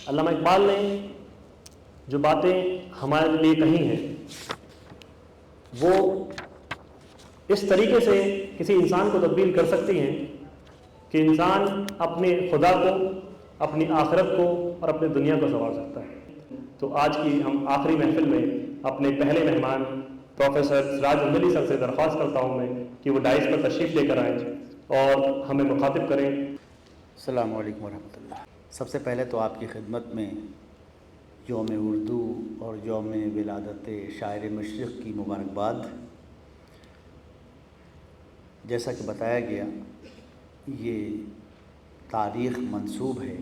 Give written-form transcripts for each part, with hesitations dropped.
علامہ اقبال نے جو باتیں ہمارے لیے کہی ہیں وہ اس طریقے سے کسی انسان کو تبدیل کر سکتی ہیں کہ انسان اپنے خدا کو، اپنی آخرت کو اور اپنی دنیا کو سنوار سکتا ہے۔ تو آج کی ہم آخری محفل میں اپنے پہلے مہمان پروفیسر سراج الملی سر سے درخواست کرتا ہوں میں کہ وہ ڈائس پر تشریف لے کر آئیں اور ہمیں مخاطب کریں۔ السلام علیکم ورحمۃ اللہ۔ سب سے پہلے تو آپ کی خدمت میں یوم اردو اور یوم ولادت شاعر مشرق کی مبارکباد۔ جیسا کہ بتایا گیا یہ تاریخ منسوب ہے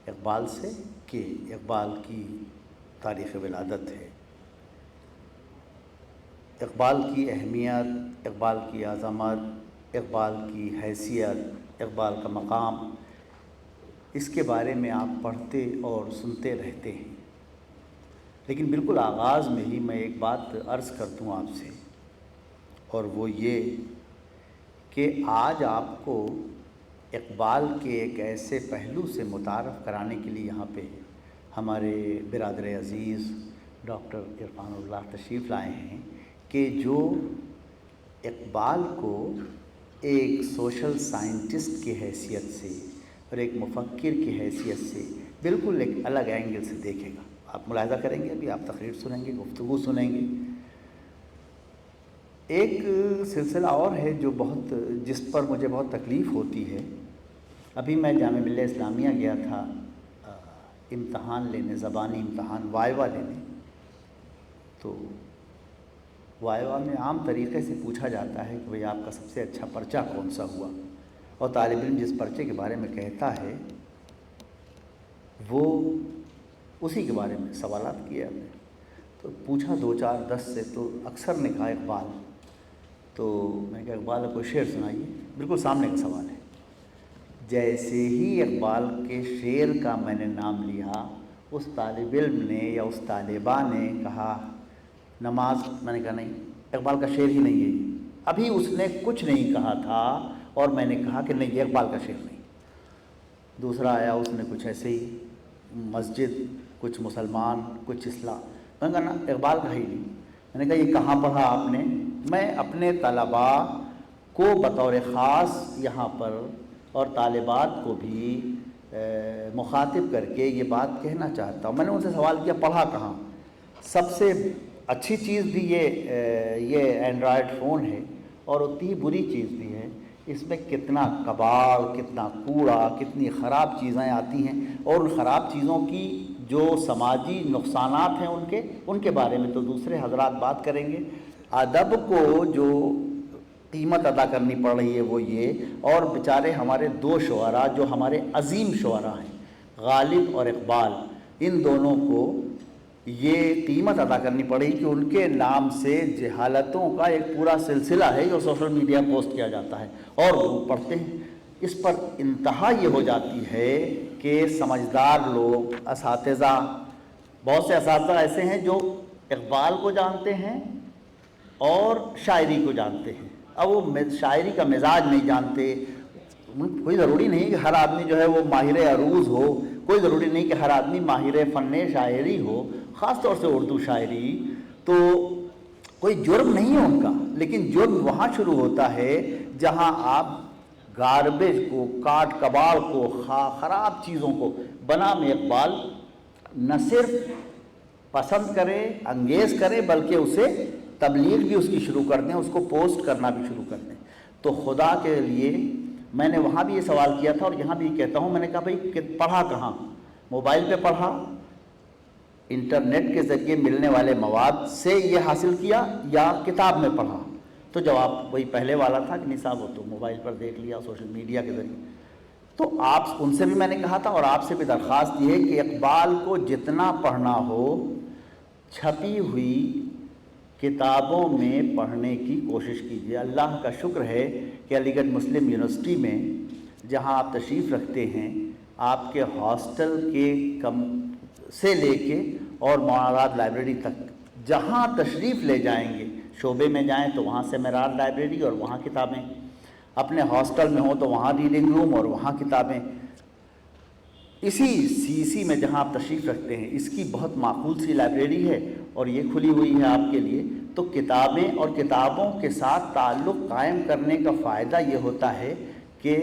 اقبال سے کہ اقبال کی تاریخ ولادت ہے۔ اقبال کی اہمیت، اقبال کی عظمت، اقبال کی حیثیت، اقبال کا مقام، اس کے بارے میں آپ پڑھتے اور سنتے رہتے ہیں، لیکن بالکل آغاز میں ہی میں ایک بات عرض کر دوں آپ سے، اور وہ یہ کہ آج آپ کو اقبال کے ایک ایسے پہلو سے متعارف کرانے کے لیے یہاں پہ ہمارے برادر عزیز ڈاکٹر عرفان اللہ تشریف لائے ہیں کہ جو اقبال کو ایک سوشل سائنٹسٹ کی حیثیت سے اور ایک مفکر کی حیثیت سے بالکل ایک الگ اینگل سے دیکھے گا۔ آپ ملاحظہ کریں گے، ابھی آپ تقریر سنیں گے، گفتگو سنیں گے۔ ایک سلسلہ اور ہے جو جس پر مجھے بہت تکلیف ہوتی ہے۔ ابھی میں جامعہ ملیہ اسلامیہ گیا تھا امتحان لینے، زبانی امتحان، وائوا لینے۔ تو وائوا میں عام طریقے سے پوچھا جاتا ہے کہ بھئی آپ کا سب سے اچھا پرچہ کون سا ہوا، اور طالب علم جس پرچے کے بارے میں کہتا ہے وہ اسی کے بارے میں سوالات کیے ہم نے۔ تو پوچھا 2 4 10 سے، تو اکثر نے کہا اقبال۔ تو میں کہا اقبال کو شعر سنائیے، بالکل سامنے کا سوال ہے۔ جیسے ہی اقبال کے شعر کا میں نے نام لیا، اس طالب علم نے یا اس طالبہ نے کہا نماز۔ میں نے کہا نہیں، اقبال کا شعر ہی نہیں ہے۔ ابھی اس نے کچھ نہیں کہا تھا اور میں نے کہا کہ نہیں، یہ اقبال کا شعر نہیں۔ دوسرا آیا، اس نے کچھ ایسے ہی مسجد، کچھ مسلمان، کچھ اسلام۔ میں نے کہا نا، اقبال کا ہی نہیں۔ میں نے کہا یہ کہاں پڑھا آپ نے؟ میں اپنے طلباء کو بطور خاص یہاں پر اور طالبات کو بھی مخاطب کر کے یہ بات کہنا چاہتا ہوں۔ میں نے ان سے سوال کیا پڑھا کہاں؟ سب سے اچھی چیز بھی یہ اینڈرائڈ فون ہے، اور اتنی ہی بری چیز بھی ہے۔ اس میں کتنا کباڑ، کتنا کوڑا، کتنی خراب چیزیں آتی ہیں، اور ان خراب چیزوں کی جو سماجی نقصانات ہیں ان کے بارے میں تو دوسرے حضرات بات کریں گے۔ ادب کو جو قیمت ادا کرنی پڑ رہی ہے وہ یہ، اور بیچارے ہمارے 2 شعراء جو ہمارے عظیم شعراء ہیں، غالب اور اقبال، ان دونوں کو یہ قیمت ادا کرنی پڑی کہ ان کے نام سے جہالتوں کا ایک پورا سلسلہ ہے جو سوشل میڈیا پوسٹ کیا جاتا ہے اور لوگ پڑھتے ہیں۔ اس پر انتہا یہ ہو جاتی ہے کہ سمجھدار لوگ، اساتذہ، بہت سے اساتذہ ایسے ہیں جو اقبال کو جانتے ہیں اور شاعری کو جانتے ہیں، اب وہ شاعری کا مزاج نہیں جانتے۔ کوئی ضروری نہیں کہ ہر آدمی جو ہے وہ ماہر عروض ہو، کوئی ضروری نہیں کہ ہر آدمی ماہر فن شاعری ہو، خاص طور سے اردو شاعری۔ تو کوئی جرم نہیں ہے ان کا، لیکن جرم وہاں شروع ہوتا ہے جہاں آپ گاربیج کو، کاٹ کباڑ کو، خراب چیزوں کو بنام اقبال نہ صرف پسند کرے، انگیز کرے، بلکہ اسے تبلیغ بھی اس کی شروع کر دیں، اس کو پوسٹ کرنا بھی شروع کر دیں۔ تو خدا کے لیے میں نے وہاں بھی یہ سوال کیا تھا اور یہاں بھی کہتا ہوں، میں نے کہا بھئی پڑھا کہاں؟ موبائل پہ پڑھا، انٹرنیٹ کے ذریعے ملنے والے مواد سے یہ حاصل کیا، یا کتاب میں پڑھا؟ تو جواب وہی پہلے والا تھا کہ نہیں صاحب، وہ تو موبائل پر دیکھ لیا، سوشل میڈیا کے ذریعے۔ تو آپ ان سے بھی میں نے کہا تھا، اور آپ سے بھی درخواست یہ ہے کہ اقبال کو جتنا پڑھنا ہو چھپی ہوئی کتابوں میں پڑھنے کی کوشش کیجیے۔ اللہ کا شکر ہے کہ علی گڑھ مسلم یونیورسٹی میں جہاں آپ تشریف رکھتے ہیں، آپ کے ہاسٹل کے سے لے کے اور مواراد لائبریری تک جہاں تشریف لے جائیں گے، شعبے میں جائیں تو وہاں سے معراج لائبریری اور وہاں کتابیں، اپنے ہاسٹل میں ہوں تو وہاں ریڈنگ روم اور وہاں کتابیں۔ اسی CEC میں جہاں آپ تشریف رکھتے ہیں، اس کی بہت معقول سی لائبریری ہے اور یہ کھلی ہوئی ہے آپ کے لیے. تو کتابیں اور کتابوں کے ساتھ تعلق قائم کرنے کا فائدہ یہ ہوتا ہے کہ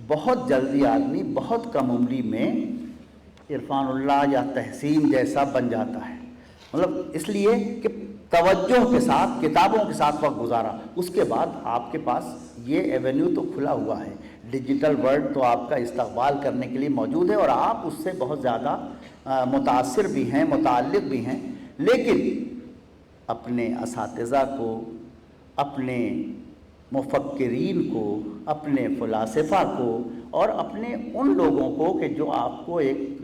بہت جلدی آدمی بہت کم عمری میں عرفان اللہ یا تحسین جیسا بن جاتا ہے. مطلب اس لیے کہ توجہ کے ساتھ کتابوں کے ساتھ وقت گزارا. اس کے بعد آپ کے پاس یہ ایونیو تو کھلا ہوا ہے، ڈیجیٹل ورلڈ تو آپ کا استقبال کرنے کے لیے موجود ہے اور آپ اس سے بہت زیادہ متاثر بھی ہیں، متعلق بھی ہیں. لیکن اپنے اساتذہ کو، اپنے مفکرین کو، اپنے فلاسفہ کو اور اپنے ان لوگوں کو کہ جو آپ کو ایک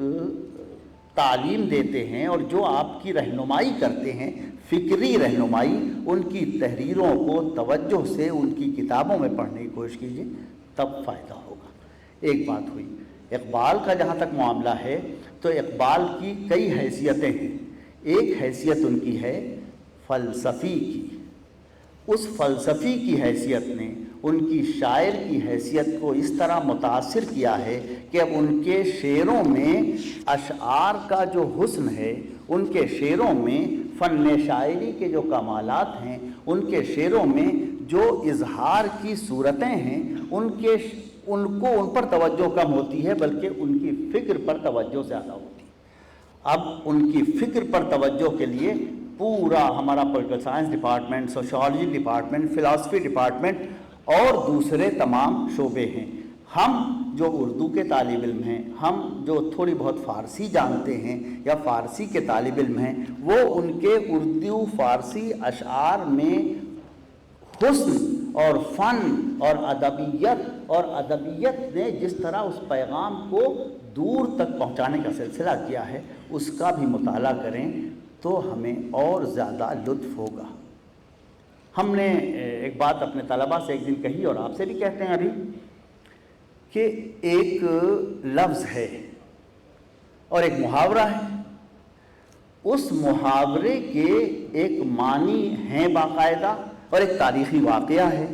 تعلیم دیتے ہیں اور جو آپ کی رہنمائی کرتے ہیں، فکری رہنمائی، ان کی تحریروں کو توجہ سے ان کی کتابوں میں پڑھنے کی کوشش کیجیے، تب فائدہ ہوگا. ایک بات ہوئی. اقبال کا جہاں تک معاملہ ہے تو اقبال کی کئی حیثیتیں ہیں. ایک حیثیت ان کی ہے فلسفی کی. اس فلسفی کی حیثیت نے ان کی شاعر کی حیثیت کو اس طرح متاثر کیا ہے کہ اب ان کے شعروں میں اشعار کا جو حسن ہے، ان کے شعروں میں فن شاعری کے جو کمالات ہیں، ان کے شعروں میں جو اظہار کی صورتیں ہیں، ان پر توجہ کم ہوتی ہے بلکہ ان کی فکر پر توجہ زیادہ ہوتی ہے. اب ان کی فکر پر توجہ کے لیے پورا ہمارا political science department, sociology department, philosophy department اور دوسرے تمام شعبے ہیں. ہم جو اردو کے طالب علم ہیں، ہم جو تھوڑی بہت فارسی جانتے ہیں یا فارسی کے طالب علم ہیں، وہ ان کے اردو فارسی اشعار میں حسن اور فن اور ادبیت نے جس طرح اس پیغام کو دور تک پہنچانے کا سلسلہ کیا ہے، اس کا بھی مطالعہ کریں تو ہمیں اور زیادہ لطف ہوگا. ہم نے ایک بات اپنے طلباء سے ایک دن کہی اور آپ سے بھی کہتے ہیں ابھی، کہ ایک لفظ ہے اور ایک محاورہ ہے. اس محاورے کے ایک معنی ہیں باقاعدہ اور ایک تاریخی واقعہ ہے.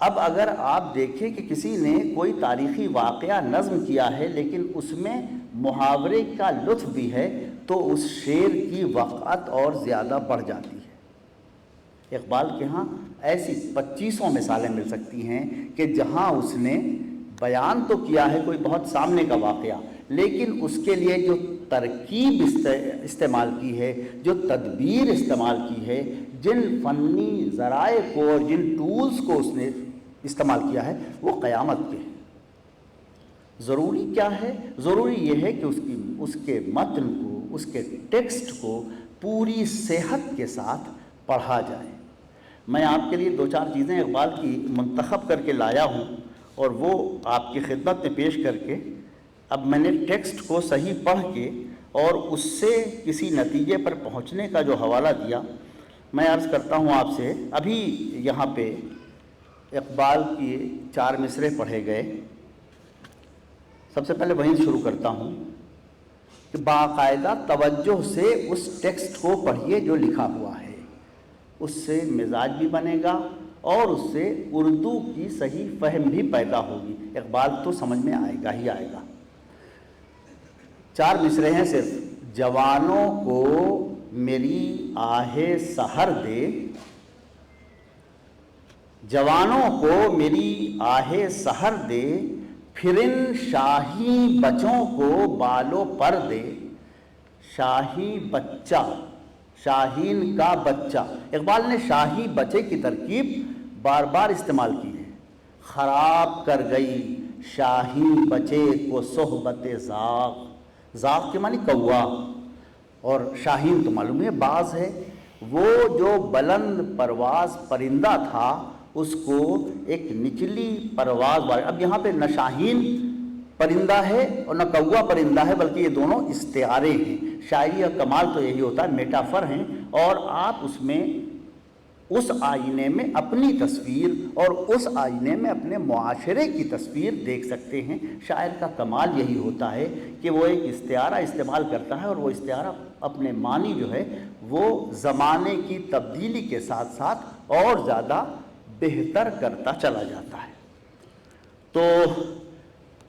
اب اگر آپ دیکھیں کہ کسی نے کوئی تاریخی واقعہ نظم کیا ہے لیکن اس میں محاورے کا لطف بھی ہے تو اس شعر کی وقعت اور زیادہ بڑھ جاتی ہے. اقبال کے ہاں ایسی 2500 مثالیں مل سکتی ہیں کہ جہاں اس نے بیان تو کیا ہے کوئی بہت سامنے کا واقعہ، لیکن اس کے لیے جو ترکیب استعمال کی ہے، جو تدبیر استعمال کی ہے، جن فنی ذرائع کو اور جن ٹولز کو اس نے استعمال کیا ہے، وہ قیامت کے ہیں. ضروری کیا ہے؟ ضروری یہ ہے کہ اس کے متن کو، اس کے ٹیکسٹ کو پوری صحت کے ساتھ پڑھا جائے. میں آپ کے لیے 2-4 چیزیں اقبال کی منتخب کر کے لایا ہوں اور وہ آپ کی خدمت میں پیش کر کے اب میں نے ٹیکسٹ کو صحیح پڑھ کے اور اس سے کسی نتیجے پر پہنچنے کا جو حوالہ دیا، میں عرض کرتا ہوں آپ سے. ابھی یہاں پہ اقبال کی 4 مصرعے پڑھے گئے. سب سے پہلے وہیں شروع کرتا ہوں کہ باقاعدہ توجہ سے اس ٹیکسٹ کو پڑھیے جو لکھا ہوا ہے، اس سے مزاج بھی بنے گا اور اس سے اردو کی صحیح فہم بھی پیدا ہوگی. اقبال تو سمجھ میں آئے گا ہی آئے گا. 4 مصرعے ہیں صرف. جوانوں کو میری آہ سحر دے، جوانوں کو میری آہ سحر دے، پھر ان شاہی بچوں کو بالو پر دے. شاہی بچہ، شاہین کا بچہ. اقبال نے شاہی بچے کی ترکیب بار بار استعمال کی ہے. خراب کر گئی شاہی بچے کو صحبت زاغ. زاغ کے معنی کوا، اور شاہین تو معلوم ہے باز ہے. وہ جو بلند پرواز پرندہ تھا اس کو ایک نچلی پرواز والے. اب یہاں پہ نہ شاہین پرندہ ہے اور نہ کوا پرندہ ہے، بلکہ یہ دونوں استعارے ہیں. شاعری کا کمال تو یہی ہوتا ہے، میٹافر ہیں، اور آپ اس میں اس آئینے میں اپنی تصویر اور اس آئینے میں اپنے معاشرے کی تصویر دیکھ سکتے ہیں. شاعر کا کمال یہی ہوتا ہے کہ وہ ایک استعارہ استعمال کرتا ہے اور وہ استعارہ اپنے معنی جو ہے وہ زمانے کی تبدیلی کے ساتھ ساتھ اور زیادہ بہتر کرتا چلا جاتا ہے. تو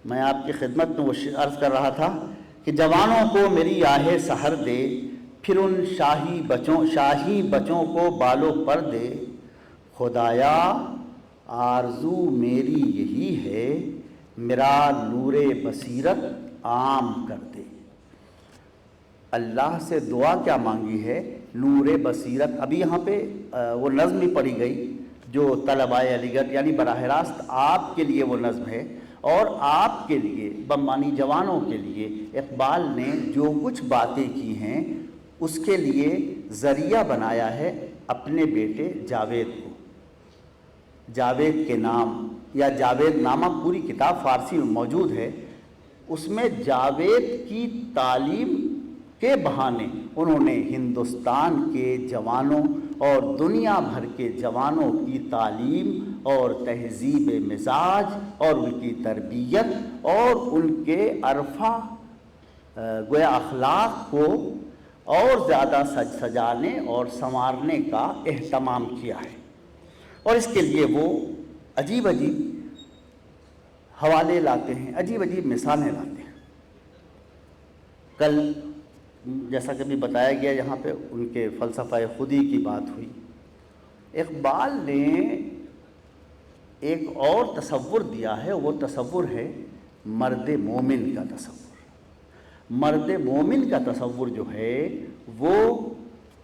میں آپ کی خدمت میں وہ عرض کر رہا تھا کہ جوانوں کو میری آہ سحر دے، پھر ان شاہی بچوں کو بالوں پر دے، خدایا آرزو میری یہی ہے، میرا نور بصیرت عام کر دے۔ اللہ سے دعا کیا مانگی ہے؟ نور بصیرت۔ ابھی یہاں پہ وہ نظم بھی پڑھی گئی جو طلباء علی گڑھ، یعنی براہ راست آپ کے لیے وہ نظم ہے، اور آپ کے لیے بمبانی جوانوں کے لیے اقبال نے جو کچھ باتیں کی ہیں اس کے لیے ذریعہ بنایا ہے اپنے بیٹے جاوید کو۔ جاوید کے نام یا جاوید نامہ پوری کتاب فارسی میں موجود ہے، اس میں جاوید کی تعلیم کے بہانے انہوں نے ہندوستان کے جوانوں اور دنیا بھر کے جوانوں کی تعلیم اور تہذیب مزاج اور ان کی تربیت اور ان کے عرفہ گویا اخلاق کو اور زیادہ سجانے اور سنوارنے کا اہتمام کیا ہے، اور اس کے لیے وہ عجیب عجیب حوالے لاتے ہیں، عجیب عجیب مثالیں لاتے ہیں۔ کل جیسا کہ بھی بتایا گیا یہاں پہ ان کے فلسفہ خودی کی بات ہوئی۔ اقبال نے ایک اور تصور دیا ہے، وہ تصور ہے مرد مومن کا تصور۔ مرد مومن کا تصور جو ہے وہ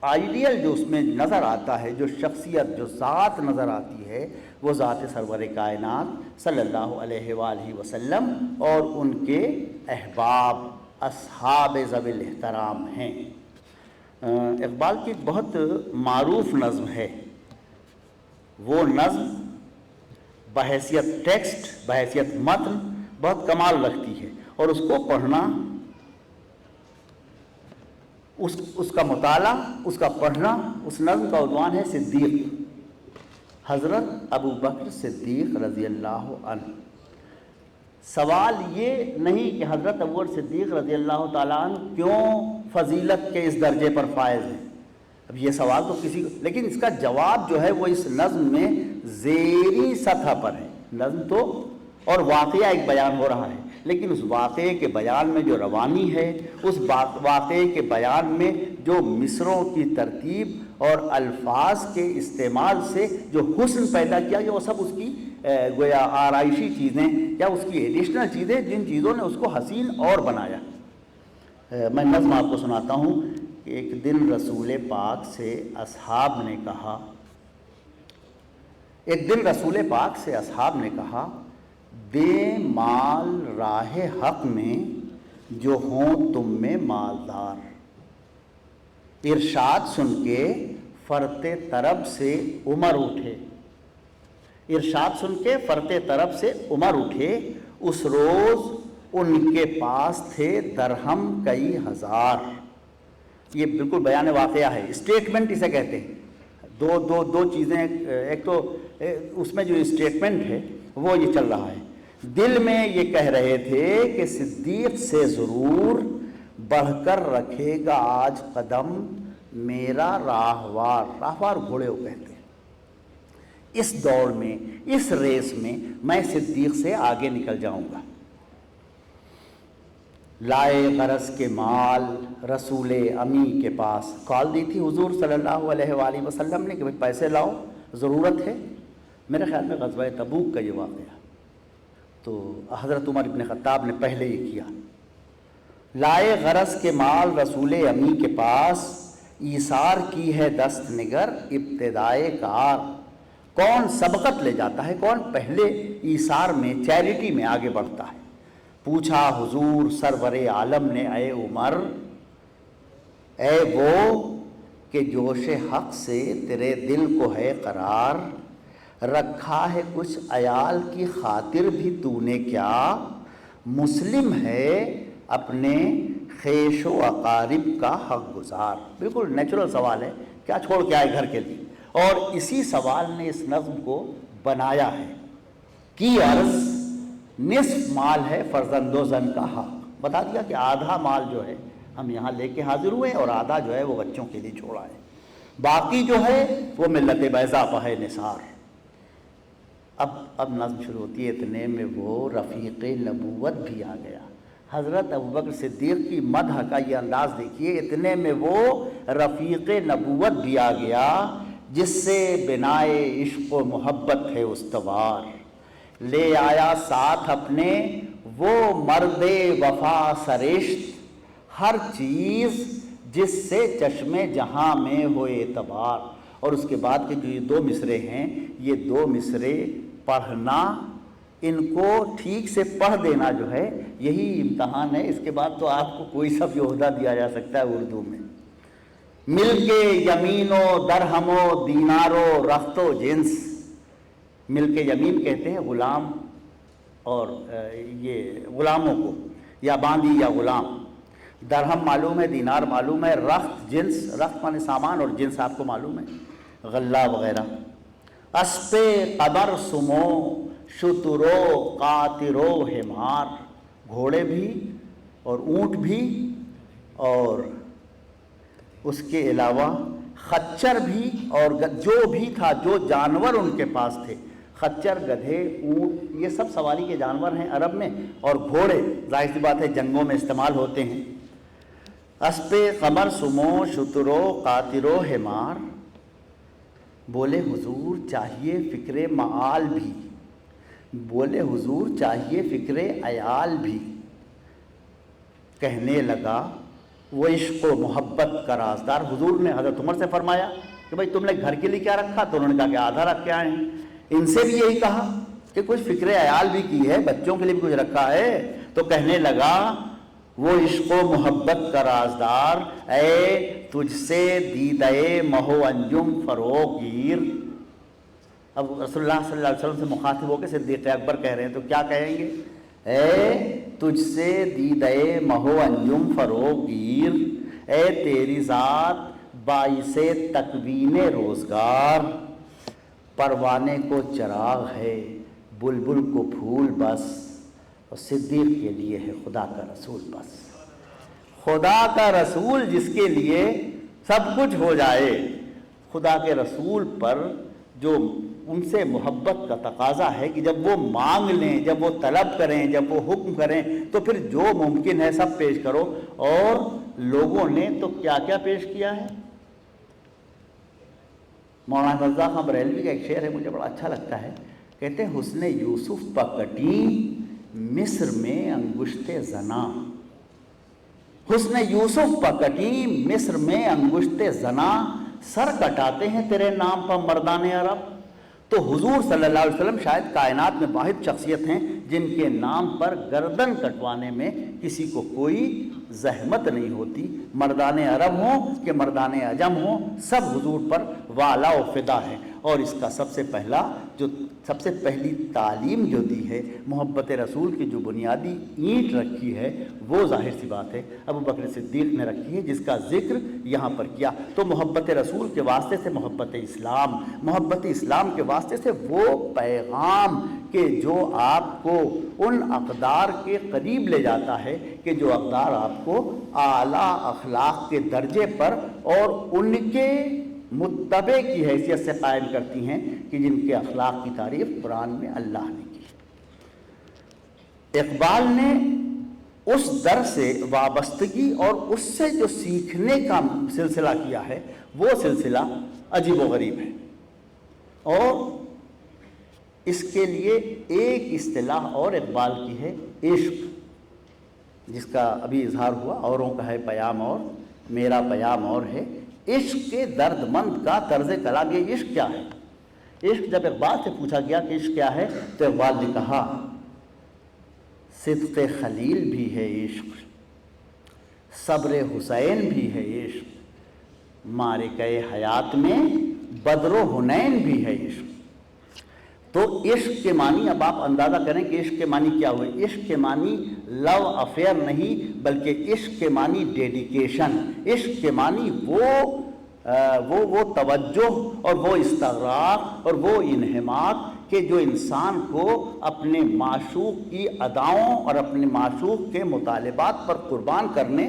آئیڈیل جو اس میں نظر آتا ہے، جو شخصیت، جو ذات نظر آتی ہے، وہ ذات سرور کائنات صلی اللہ علیہ وآلہ وسلم اور ان کے احباب اصحاب ذوی الاحترام ہیں۔ اقبال کی ایک بہت معروف نظم ہے، وہ نظم بحیثیت ٹیکسٹ، بحیثیت متن بہت کمال رکھتی ہے، اور اس کو پڑھنا، اس کا مطالعہ، اس کا پڑھنا، اس نظم کا عنوان ہے صدیق، حضرت ابو بکر صدیق رضی اللہ عنہ۔ سوال یہ نہیں کہ حضرت ابو بکر صدیق رضی اللہ تعالیٰ عنہ کیوں فضیلت کے اس درجے پر فائز ہیں، اب یہ سوال تو کسی کو، لیکن اس کا جواب جو ہے وہ اس نظم میں زیریں سطح پر ہے۔ نظم تو اور واقعہ ایک بیان ہو رہا ہے، لیکن اس واقعے کے بیان میں جو روانی ہے، اس واقعے کے بیان میں جو مصروں کی ترتیب اور الفاظ کے استعمال سے جو حسن پیدا کیا گیا، وہ سب اس کی گویا آرائشی چیزیں یا اس کی ایڈیشنل چیزیں، جن چیزوں نے اس کو حسین اور بنایا۔ میں نظم آپ کو سناتا ہوں کہ ایک دن رسول پاک سے اصحاب نے کہا، ایک دن رسول پاک سے اصحاب نے کہا، دے مال راہ حق میں جو ہوں تم میں مالدار۔ ارشاد سن کے فرتے طرب سے عمر اٹھے، ارشاد سن کے فرتے طرب سے عمر اٹھے، اس روز ان کے پاس تھے درہم کئی ہزار۔ یہ بالکل بیان واقعہ ہے، اسٹیٹمنٹ اسے کہتے ہیں۔ دو چیزیں، ایک تو اس میں جو اسٹیٹمنٹ ہے وہ یہ چل رہا ہے، دل میں یہ کہہ رہے تھے کہ صدیق سے ضرور بڑھ کر رکھے گا آج قدم میرا راہوار گھوڑے کو کہتے ہیں۔ اس دوڑ میں، اس ریس میں صدیق سے آگے نکل جاؤں گا۔ لائے غرض کے مال رسول امی کے پاس، کال دی تھی حضور صلی اللہ علیہ وآلہ وسلم نے کہ بھئی پیسے لاؤ، ضرورت ہے۔ میرے خیال میں غزوہ تبوک کا یہ واقعہ تو حضرت عمر بن خطاب نے پہلے ہی کیا۔ لائے غرض کے مال رسول امی کے پاس، ایثار کی ہے دست نگر ابتدائے کار۔ کون سبقت لے جاتا ہے، کون پہلے ایثار میں، چیریٹی میں آگے بڑھتا ہے۔ پوچھا حضور سرور عالم نے، اے عمر، اے وہ کہ جوش حق سے تیرے دل کو ہے قرار، رکھا ہے کچھ عیال کی خاطر بھی تو نے کیا، مسلم ہے اپنے خیش و اقارب کا حق گزار۔ بالکل نیچرل سوال ہے، کیا چھوڑ کے آئے گھر کے لیے، اور اسی سوال نے اس نظم کو بنایا ہے۔ کی عرض نصف مال ہے فرزند و زن کا حق، بتا دیا کہ آدھا مال جو ہے ہم یہاں لے کے حاضر ہوئے اور آدھا جو ہے وہ بچوں کے لیے چھوڑا ہے، باقی جو ہے وہ ملت بیضا پہ ہے نثار۔ اب نظم شروع ہوتی ہے، اتنے میں وہ رفیق نبوت بھی آ گیا۔ حضرت ابوبکر صدیق کی مدح کا یہ انداز دیکھیے، اتنے میں وہ رفیق نبوت بھی آ گیا جس سے بنائے عشق و محبت ہے استوار، لے آیا ساتھ اپنے وہ مرد وفا سرشت، ہر چیز جس سے چشم جہاں میں ہو اعتبار۔ اور اس کے بعد کے جو یہ 2 مصرے ہیں، یہ 2 مصرے پڑھنا، ان کو ٹھیک سے پڑھ دینا جو ہے یہی امتحان ہے۔ اس کے بعد تو آپ کو کوئی سا بھی عہدہ دیا جا سکتا ہے اردو میں۔ مل کے یمین و درہم و دینار و رخت و جنس، مل کے یمین کہتے ہیں غلام اور یہ غلاموں کو، یا باندی یا غلام، درہم معلوم ہے، دینار معلوم ہے، رخت جنس، رخت مانے سامان اور جنس آپ کو معلوم ہے، غلہ وغیرہ۔ اسپِ قمر سمو شترو قاطرو حمار، گھوڑے بھی اور اونٹ بھی، اور اس کے علاوہ خچر بھی، اور جو بھی تھا، جو جانور ان کے پاس تھے، خچر، گدھے، اونٹ، یہ سب سواری کے جانور ہیں عرب میں، اور گھوڑے ظاہر سی بات ہے جنگوں میں استعمال ہوتے ہیں۔ اسپِ قمر سمو شترو قاطرو حمار، بولے حضور چاہیے فکر معال بھی، بولے حضور چاہیے فکر عیال بھی، کہنے لگا وہ عشق و محبت کا رازدار۔ حضور نے حضرت عمر سے فرمایا کہ بھائی تم نے گھر کے لیے کیا رکھا؟ تو انہوں نے کہا کہ آدھا رکھ کے آئے ہیں۔ ان سے بھی یہی کہا کہ کچھ فکر عیال بھی کی ہے، بچوں کے لیے بھی کچھ رکھا ہے؟ تو کہنے لگا وہ عشق و محبت کا رازدار، اے تجھ سے دیدہ مہو انجم فروغ گیر۔ اب رسول اللہ صلی اللہ علیہ وسلم سے مخاطب ہو کے صدیق اکبر کہہ رہے ہیں، تو کیا کہیں گے؟ اے تجھ سے دیدہ مہو انجم فروغ گیر، اے تیری ذات باعث تکوین روزگار، پروانے کو چراغ ہے بلبل کو پھول بس، اور صدیق کے لیے ہے خدا کا رسول بس۔ خدا کا رسول جس کے لیے سب کچھ ہو جائے، خدا کے رسول پر جو ان سے محبت کا تقاضا ہے کہ جب وہ مانگ لیں، جب وہ طلب کریں، جب وہ حکم کریں، تو پھر جو ممکن ہے سب پیش کرو۔ اور لوگوں نے تو کیا کیا پیش کیا ہے۔ مولانا رضا خان بریلوی کا ایک شعر ہے، مجھے بڑا اچھا لگتا ہے، کہتے ہیں حسن یوسف پکٹی مصر میں انگشت زنا، حسن یوسف پکٹی مصر میں انگشت زنا، سر کٹاتے ہیں تیرے نام پر مردان عرب۔ تو حضور صلی اللہ علیہ وسلم شاید کائنات میں واحد شخصیت ہیں جن کے نام پر گردن کٹوانے میں کسی کو کوئی زحمت نہیں ہوتی، مردان عرب ہوں کہ مردان عجم ہوں، سب حضور پر والا و فدا ہیں۔ اور اس کا سب سے پہلی تعلیم جو دی ہے، محبت رسول کی جو بنیادی اینٹ رکھی ہے، وہ ظاہر سی بات ہے ابوبکر صدیق نے رکھی ہے، جس کا ذکر یہاں پر کیا۔ تو محبت رسول کے واسطے سے محبت اسلام، محبت اسلام کے واسطے سے وہ پیغام کہ جو آپ کو ان اقدار کے قریب لے جاتا ہے، کہ جو اقدار آپ کو اعلیٰ اخلاق کے درجے پر اور ان کے متبع کی حیثیت سے قائم کرتی ہیں، کہ جن کے اخلاق کی تعریف قرآن میں اللہ نے کی۔ اقبال نے اس در سے وابستگی اور اس سے جو سیکھنے کا سلسلہ کیا ہے، وہ سلسلہ عجیب و غریب ہے۔ اور اس کے لیے ایک اصطلاح اور اقبال کی ہے، عشق، جس کا ابھی اظہار ہوا، اوروں کا ہے پیام اور میرا پیام اور ہے۔ عشق کے درد مند کا طرز کلام، یہ عشق کیا ہے؟ عشق جب اقبال سے پوچھا گیا کہ عشق کیا ہے، تو اقبال نے کہا صدق خلیل بھی ہے عشق، صبر حسین بھی ہے عشق، معرکہ حیات میں بدر و حنین بھی ہے عشق۔ تو عشق کے معنی اب آپ اندازہ کریں کہ عشق کے معنی کیا ہوئے۔ عشق کے معنی لو افیئر نہیں، بلکہ عشق کے معنی ڈیڈیکیشن، عشق کے معنی وہ توجہ اور وہ استغراق اور وہ انہماک کہ جو انسان کو اپنے معشوق کی اداؤں اور اپنے معشوق کے مطالبات پر قربان کرنے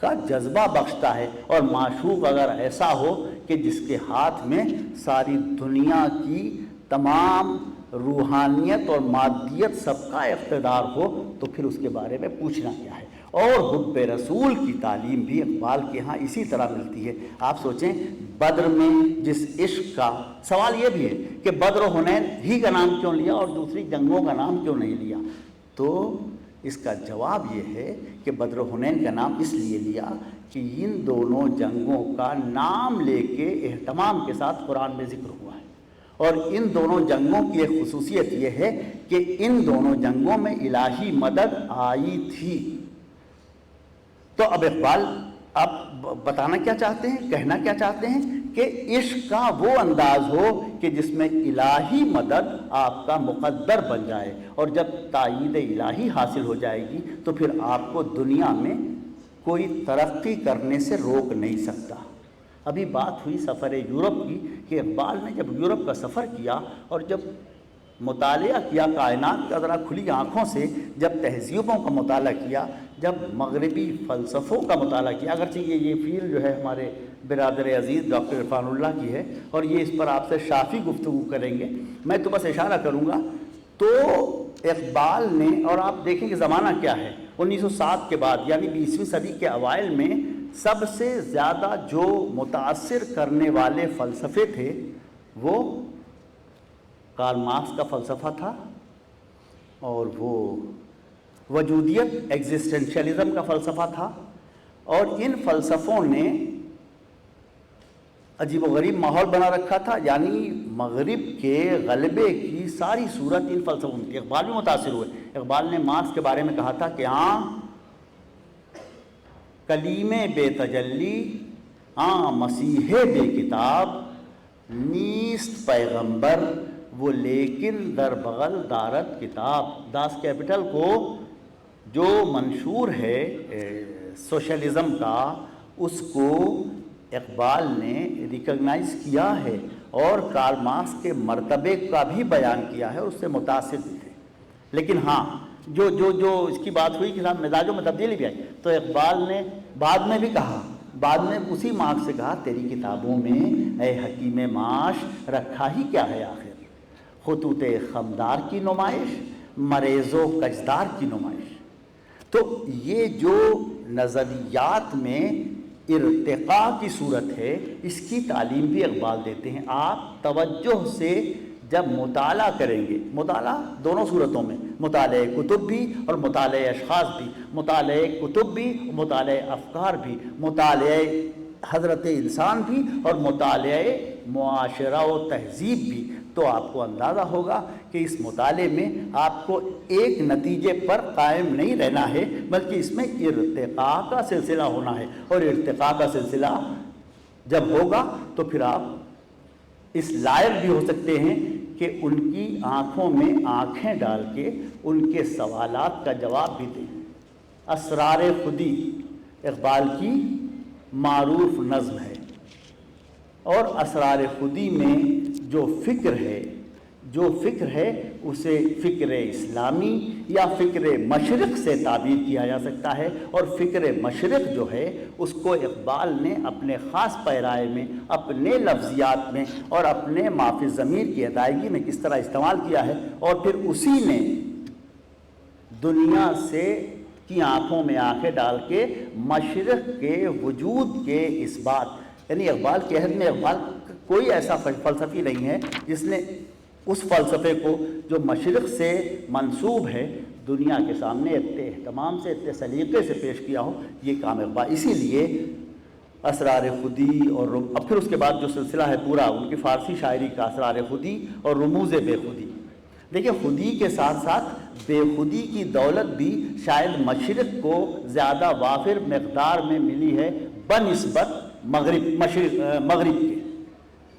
کا جذبہ بخشتا ہے۔ اور معشوق اگر ایسا ہو کہ جس کے ہاتھ میں ساری دنیا کی تمام روحانیت اور مادیت سب کا اقتدار ہو تو پھر اس کے بارے میں پوچھنا کیا ہے۔ اور حب رسول کی تعلیم بھی اقبال کے ہاں اسی طرح ملتی ہے۔ آپ سوچیں بدر میں جس عشق کا سوال یہ بھی ہے کہ بدر و حنین ہی کا نام کیوں لیا اور دوسری جنگوں کا نام کیوں نہیں لیا؟ تو اس کا جواب یہ ہے کہ بدر و حنین کا نام اس لیے لیا کہ ان دونوں جنگوں کا نام لے کے اہتمام کے ساتھ قرآن میں ذکر ہوا ہے، اور ان دونوں جنگوں کی ایک خصوصیت یہ ہے کہ ان دونوں جنگوں میں الہی مدد آئی تھی۔ تو اب اقبال آپ بتانا کیا چاہتے ہیں، کہنا کیا چاہتے ہیں کہ عشق کا وہ انداز ہو کہ جس میں الہی مدد آپ کا مقدر بن جائے، اور جب تائید الہی حاصل ہو جائے گی تو پھر آپ کو دنیا میں کوئی ترقی کرنے سے روک نہیں سکتا۔ ابھی بات ہوئی سفر یورپ کی کہ اقبال نے جب یورپ کا سفر کیا اور جب مطالعہ کیا کائنات کا ذرا کھلی آنکھوں سے، جب تہذیبوں کا مطالعہ کیا، جب مغربی فلسفوں کا مطالعہ کیا، اگرچہ یہ فیلڈ جو ہے ہمارے برادر عزیز ڈاکٹر عرفان اللہ کی ہے اور یہ اس پر آپ سے شافی گفتگو کریں گے، میں تو بس اشارہ کروں گا، تو اقبال نے، اور آپ دیکھیں کہ زمانہ کیا ہے، 1907 کے بعد یعنی 20ویں صدی کے اوائل میں سب سے زیادہ جو متاثر کرنے والے فلسفے تھے وہ کارل مارکس کا فلسفہ تھا، اور وہ وجودیت ایگزسٹنشیلزم کا فلسفہ تھا، اور ان فلسفوں نے عجیب و غریب ماحول بنا رکھا تھا، یعنی مغرب کے غلبے کی ساری صورت ان فلسفوں میں تھی۔ اقبال بھی متاثر ہوئے۔ اقبال نے مارکس کے بارے میں کہا تھا کہ کلیم بے تجلی مسیح بے کتاب، نیست پیغمبر وہ لیکن در بغل دارت کتاب۔ داس کیپٹل کو جو منشور ہے سوشلزم کا، اس کو اقبال نے ریکگنائز کیا ہے اور کارل مارکس کے مرتبے کا بھی بیان کیا ہے، اور اس سے متاثر بھی تھے۔ لیکن ہاں جو اس کی بات ہوئی کہ مزاجوں میں تبدیلی بھی آئی، تو اقبال نے بعد میں بھی کہا، بعد میں اسی مارکس سے کہا، تیری کتابوں میں اے حکیم معاش رکھا ہی کیا ہے آخر؟ خطوط خمدار کی نمائش، مریض و کجدار کی نمائش۔ تو یہ جو نظریات میں ارتقاء کی صورت ہے، اس کی تعلیم بھی اقبال دیتے ہیں۔ آپ توجہ سے جب مطالعہ کریں گے، مطالعہ دونوں صورتوں میں، مطالعہ کتب بھی اور مطالعہ اشخاص بھی، مطالعہ کتب بھی، مطالعہ افکار بھی، مطالعہ حضرت انسان بھی اور مطالعہ معاشرہ و تہذیب بھی، تو آپ کو اندازہ ہوگا کہ اس مطالعے میں آپ کو ایک نتیجے پر قائم نہیں رہنا ہے، بلکہ اس میں ارتقاء کا سلسلہ ہونا ہے، اور ارتقاء کا سلسلہ جب ہوگا تو پھر آپ اس لائق بھی ہو سکتے ہیں کہ ان کی آنکھوں میں آنکھیں ڈال کے ان کے سوالات کا جواب بھی دیں۔ اسرار خودی اقبال کی معروف نظم ہے، اور اسرار خودی میں جو فکر ہے اسے فکر اسلامی یا فکر مشرق سے تعبیر کیا جا سکتا ہے، اور فکر مشرق جو ہے اس کو اقبال نے اپنے خاص پیرائے میں، اپنے لفظیات میں اور اپنے معافی ضمیر کی ادائیگی میں کس طرح استعمال کیا ہے، اور پھر اسی نے دنیا سے کی آنکھوں میں آنکھیں ڈال کے مشرق کے وجود کے اس بات، یعنی اقبال کے عہد میں اقبال کوئی ایسا فلسفی نہیں ہے جس نے اس فلسفے کو جو مشرق سے منسوب ہے دنیا کے سامنے اتنے اہتمام سے، اتنے سلیقے سے پیش کیا ہو۔ یہ کام اقبال، اسی لیے اسرار خودی اور اب پھر اس کے بعد جو سلسلہ ہے پورا ان کی فارسی شاعری کا، اسرار خودی اور رموز بے خودی۔ دیکھیں خودی کے ساتھ ساتھ بے خودی کی دولت بھی شاید مشرق کو زیادہ وافر مقدار میں ملی ہے بنسبت مغرب کے،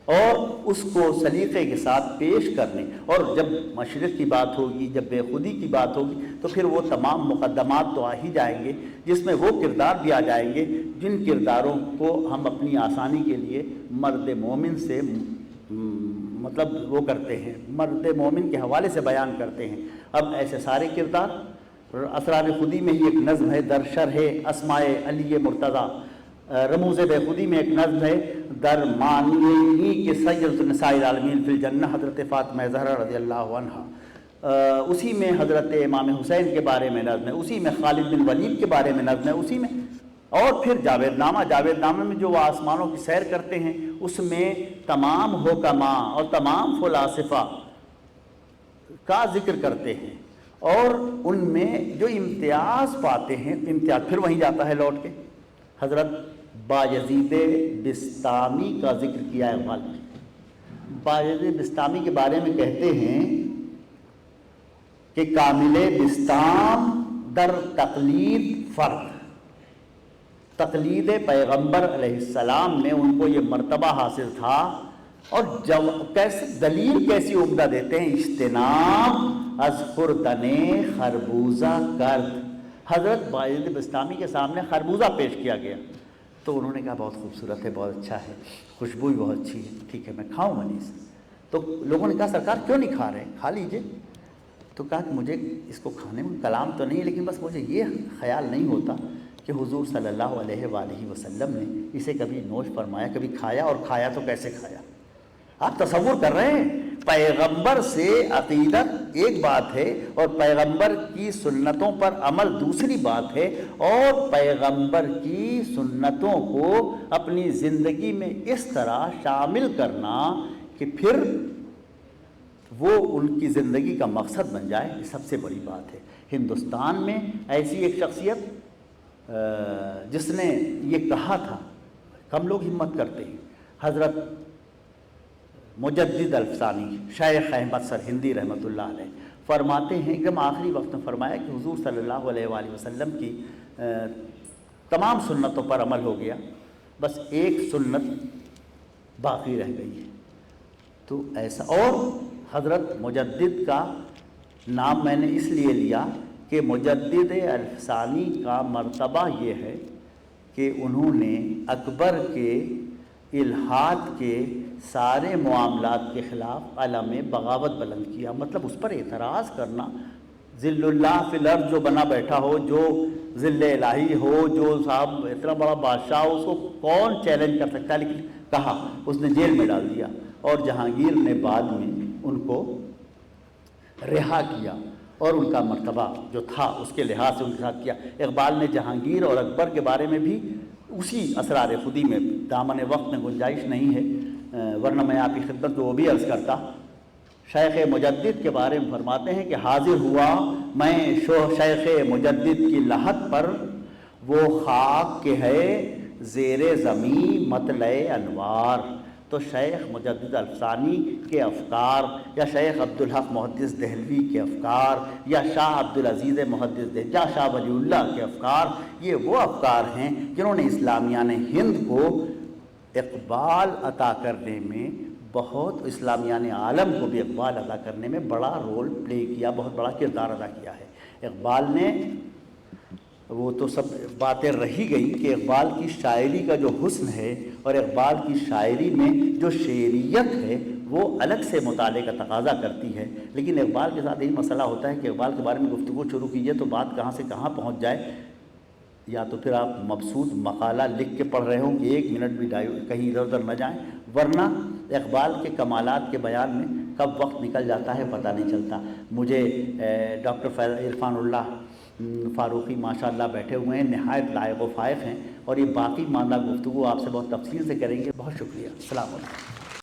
اور اس کو سلیقے کے ساتھ پیش کرنے، اور جب مشرق کی بات ہوگی، جب بے خودی کی بات ہوگی تو پھر وہ تمام مقدمات تو آ ہی جائیں گے جس میں وہ کردار بھی آ جائیں گے جن کرداروں کو ہم اپنی آسانی کے لیے مرد مومن سے مطلب وہ کرتے ہیں، مرد مومن کے حوالے سے بیان کرتے ہیں۔ اب ایسے سارے کردار، اسرار خودی میں ہی ایک نظم ہے در شرح اسماء علی مرتضیٰ، رموز بیخودی میں ایک نظم ہے، درمانی کے سید النساء العالمین فی الجنہ، حضرت فاطمہ زہرا رضی اللہ عنہ، اسی میں حضرت امام حسین کے بارے میں نظم ہے، اسی میں خالد بن ولید کے بارے میں نظم ہے، اسی میں اور پھر جاوید نامہ میں جو وہ آسمانوں کی سیر کرتے ہیں اس میں تمام حکماء اور تمام فلاسفہ کا ذکر کرتے ہیں، اور ان میں جو امتیاز پاتے ہیں، امتیاز پھر وہیں جاتا ہے لوٹ کے، حضرت بایزید بسطامی کا ذکر کیا ہے اقبال نے۔ بایزید بسطامی کے بارے میں کہتے ہیں کہ کامل بسطام در تقلید فرد، تقلید پیغمبر علیہ السلام میں ان کو یہ مرتبہ حاصل تھا، اور کیسے دلیل کیسی عمدہ دیتے ہیں، اجتناب از خوردن خربوزہ کرد، حضرت بایزید بسطامی کے سامنے خربوزہ پیش کیا گیا تو انہوں نے کہا بہت خوبصورت ہے، بہت اچھا ہے، خوشبو بھی بہت اچھی ہے، ٹھیک ہے میں کھاؤں گا نہیں اسے۔ تو لوگوں نے کہا سرکار کیوں نہیں کھا رہے، کھا لیجئے۔ تو کہا کہ مجھے اس کو کھانے میں کلام تو نہیں ہے، لیکن بس مجھے یہ خیال نہیں ہوتا کہ حضور صلی اللہ علیہ وآلہ وسلم نے اسے کبھی نوش فرمایا، کبھی کھایا، اور کھایا تو کیسے کھایا۔ آپ تصور کر رہے ہیں، پیغمبر سے عقیدت ایک بات ہے اور پیغمبر کی سنتوں پر عمل دوسری بات ہے، اور پیغمبر کی سنتوں کو اپنی زندگی میں اس طرح شامل کرنا کہ پھر وہ ان کی زندگی کا مقصد بن جائے، یہ سب سے بڑی بات ہے۔ ہندوستان میں ایسی ایک شخصیت جس نے یہ کہا تھا، کم لوگ ہمت کرتے ہیں، حضرت مجدد الفسانی شیخ احمد سرہندی رحمۃ اللہ علیہ فرماتے ہیں، ایک دم آخری وقت میں فرمایا کہ حضور صلی اللہ علیہ وآلہ وسلم کی تمام سنتوں پر عمل ہو گیا، بس ایک سنت باقی رہ گئی ہے۔ تو ایسا، اور حضرت مجدد کا نام میں نے اس لیے لیا کہ مجدد الفسانی کا مرتبہ یہ ہے کہ انہوں نے اکبر کے الحاد کے سارے معاملات کے خلاف علم بغاوت بلند کیا، مطلب اس پر اعتراض کرنا، ذل اللہ فی الارض جو بنا بیٹھا ہو، جو ذل الہی ہو، جو صاحب اتنا بڑا بادشاہ ہو، اس کو کون چیلنج کر سکتا ہے، لیکن کہا، اس نے جیل میں ڈال دیا، اور جہانگیر نے بعد میں ان کو رہا کیا اور ان کا مرتبہ جو تھا اس کے لحاظ سے ان کے ساتھ کیا۔ اقبال نے جہانگیر اور اکبر کے بارے میں بھی اسی اسرار خودی میں، دامن وقت میں گنجائش نہیں ہے ورنہ میں آپ کی خدمت میں وہ بھی عرض کرتا، شیخ مجدد کے بارے میں فرماتے ہیں کہ حاضر ہوا میں شیخ مجدد کی لحد پر، وہ خاک کے ہے زیر زمین مطلع انوار۔ تو شیخ مجدد الفسانی کے افکار، یا شیخ عبدالحق محدث دہلوی کے افکار، یا شاہ عبدالعزیز محدث دہلوی، یا شاہ ولی اللہ کے افکار، یہ وہ افکار ہیں جنہوں نے اسلامیان ہند کو اقبال عطا کرنے میں بہت، اسلامیان عالم کو بھی اقبال عطا کرنے میں بڑا رول پلے کیا، بہت بڑا کردار ادا کیا ہے۔ اقبال نے، وہ تو سب باتیں رہی گئی کہ اقبال کی شاعری کا جو حسن ہے اور اقبال کی شاعری میں جو شعریت ہے وہ الگ سے مطالعے کا تقاضا کرتی ہے، لیکن اقبال کے ساتھ یہی مسئلہ ہوتا ہے کہ اقبال کے بارے میں گفتگو شروع کیجئے تو بات کہاں سے کہاں پہنچ جائے، یا تو پھر آپ مبسوط مقالہ لکھ کے پڑھ رہے ہوں کہ ایک منٹ بھی کہیں ادھر ادھر نہ جائیں، ورنہ اقبال کے کمالات کے بیان میں کب وقت نکل جاتا ہے پتہ نہیں چلتا۔ مجھے ڈاکٹر عرفان اللہ فاروقی ماشاءاللہ بیٹھے ہوئے ہیں، نہایت لائق و فائق ہیں، اور یہ باقی ماندہ گفتگو آپ سے بہت تفصیل سے کریں گے۔ بہت شکریہ، السلام علیکم۔